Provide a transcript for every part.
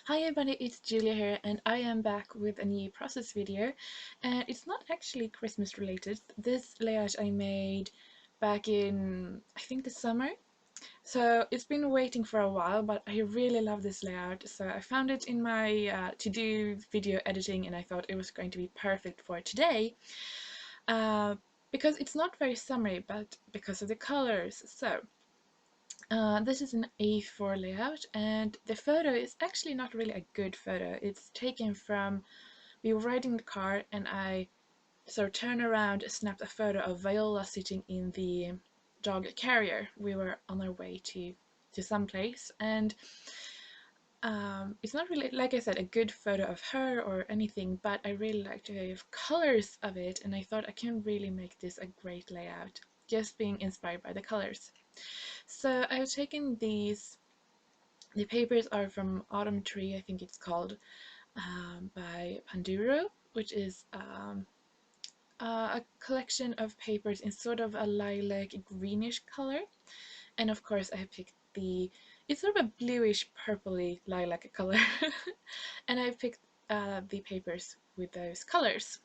Hi everybody, it's Julia here and I am back with a new process video, and it's not actually Christmas related. This layout I made back in I think the summer, so it's been waiting for a while, but I really love this layout, so I found it in my to-do video editing and I thought it was going to be perfect for today, uh, because it's not very summery but because of the colors. So this is an A4 layout, and the photo is actually not really a good photo. It's taken from, we were riding the car and I sort of turned around, snapped a photo of Viola sitting in the dog carrier. We were on our way to some place, and it's not really, like I said, a good photo of her or anything, but I really like to have colors of it, and I thought I can really make this a great layout, just being inspired by the colors. So I've taken these. The papers are from Autumn Tree, I think it's called, by Panduro, which is a collection of papers in sort of a lilac greenish color. And of course I picked it's sort of a bluish purpley lilac color. And I picked the papers with those colors.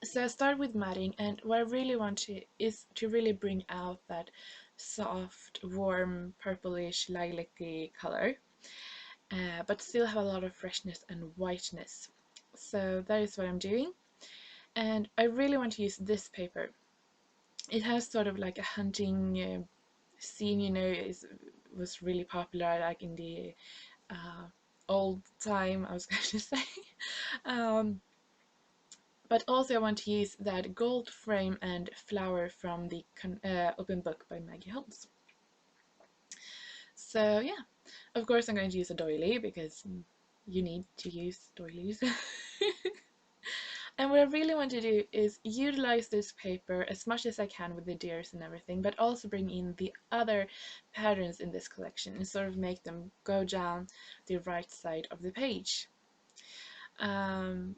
So I start with matting, and what I really want is to really bring out that soft, warm, purplish, lilac-y color, but still have a lot of freshness and whiteness. So that is what I'm doing, and I really want to use this paper. It has sort of like a hunting scene, was really popular like in the old time, I was going to say. um, but also I want to use that gold frame and flower from the open book by Maggie Holmes. So yeah, of course I'm going to use a doily because you need to use doilies. And what I really want to do is utilize this paper as much as I can with the deers and everything, but also bring in the other patterns in this collection and sort of make them go down the right side of the page. Um,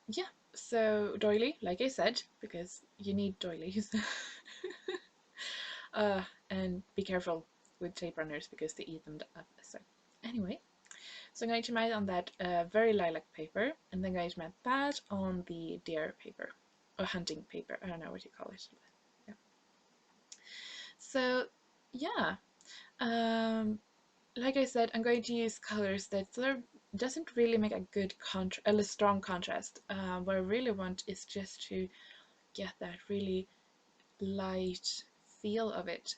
yeah, so doily, like I said, because you need doilies. And be careful with tape runners because they eat them up. So anyway, so I'm going to mat on that very lilac paper, and then I'm going to mat that on the deer paper, or hunting paper, I don't know what you call it. Yeah. So yeah, um, like I said, I'm going to use colors that sort of doesn't really make a good a strong contrast. What I really want is just to get that really light feel of it.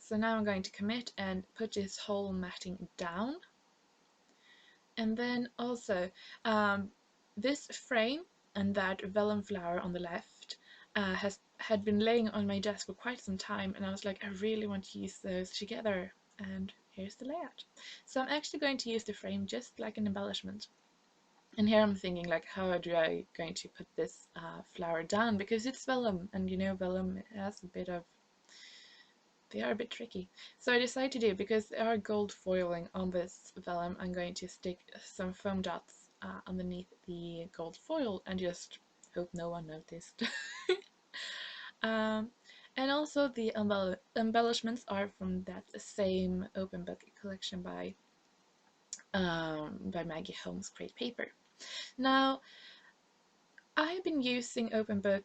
So now I'm going to commit and put this whole matting down. And then also, this frame and that vellum flower on the left had been laying on my desk for quite some time, and I was like, I really want to use those together, and here's the layout. So I'm actually going to use the frame just like an embellishment. And here I'm thinking, like, how do I going to put this flower down, because it's vellum, and you know vellum has a bit of, they are a bit tricky. So I decided to do, because they are gold foiling on this vellum, I'm going to stick some foam dots underneath the gold foil and just hope no one noticed. um, and also the embellishments are from that same open book collection by Maggie Holmes Great Paper. Now, I've been using open book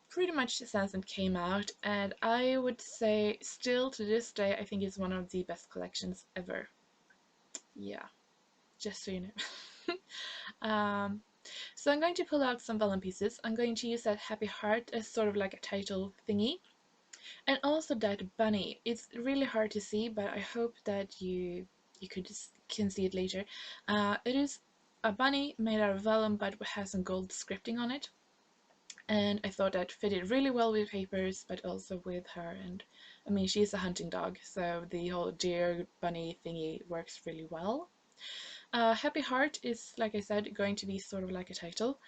pretty much since it came out, and I would say still to this day I think it's one of the best collections ever. Yeah, just so you know. So I'm going to pull out some vellum pieces. I'm going to use that happy heart as sort of like a title thingy, and also that bunny. It's really hard to see, but I hope that can see it later. It is a bunny made out of vellum but has some gold scripting on it, and I thought that fitted really well with papers, but also with her. And I mean, she's a hunting dog, so the whole deer bunny thingy works really well. Happy Heart is, like I said, going to be sort of like a title,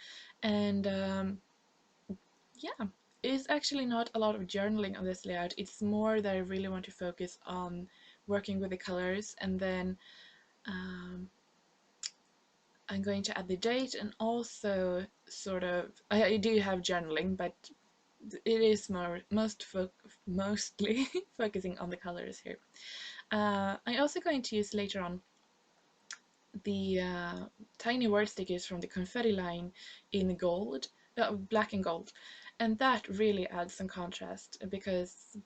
and yeah, it's actually not a lot of journaling on this layout. It's more that I really want to focus on working with the colors, and then um, I'm going to add the date, and also sort of, I do have journaling, but it is mostly focusing on the colors here. I'm also going to use later on the tiny word stickers from the confetti line in gold, black and gold, and that really adds some contrast because,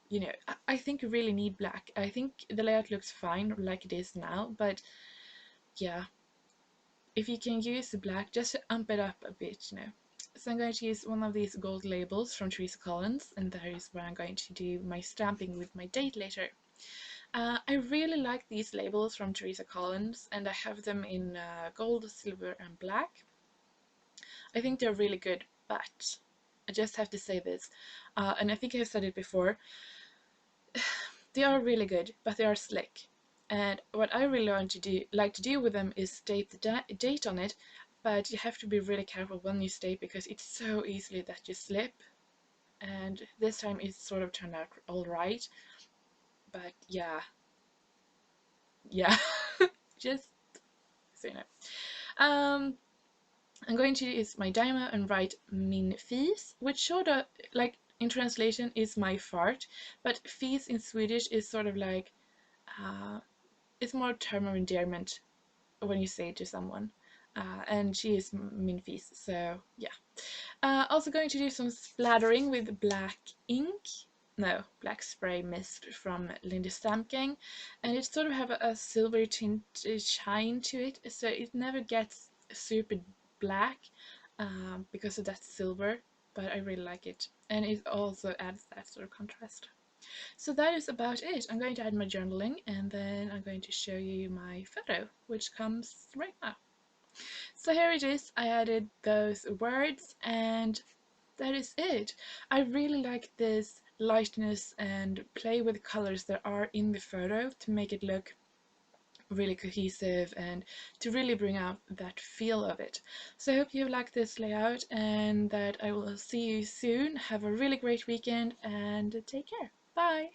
you know, I think you really need black. I think the layout looks fine like it is now, but yeah, if you can use the black, just to amp it up a bit, you know. So I'm going to use one of these gold labels from Teresa Collins, and that is where I'm going to do my stamping with my date later. I really like these labels from Teresa Collins, and I have them in gold, silver, and black. I think they're really good, but I just have to say this, and I think I've said it before, they are really good, but they are slick. And what I really like to do with them is state the date on it, but you have to be really careful when you state because it's so easily that you slip. And this time it sort of turned out all right, but yeah, just so you know. I'm going to use my Dymo and write min fis, which sort of, like, in translation is my fart, but fis in Swedish is sort of like, it's more term of endearment when you say it to someone. And she is min fis, so yeah. Also going to do some splattering with black ink. No, black spray mist from Lindy Stamp Gang, and it sort of have a silver tint shine to it, so it never gets super black because of that silver, but I really like it, and it also adds that sort of contrast. So that is about it. I'm going to add my journaling, and then I'm going to show you my photo, which comes right now. So here it is. I added those words, and that is it. I really like this lightness and play with colors that are in the photo to make it look really cohesive and to really bring out that feel of it. So I hope you like this layout and that I will see you soon. Have a really great weekend and take care. Bye!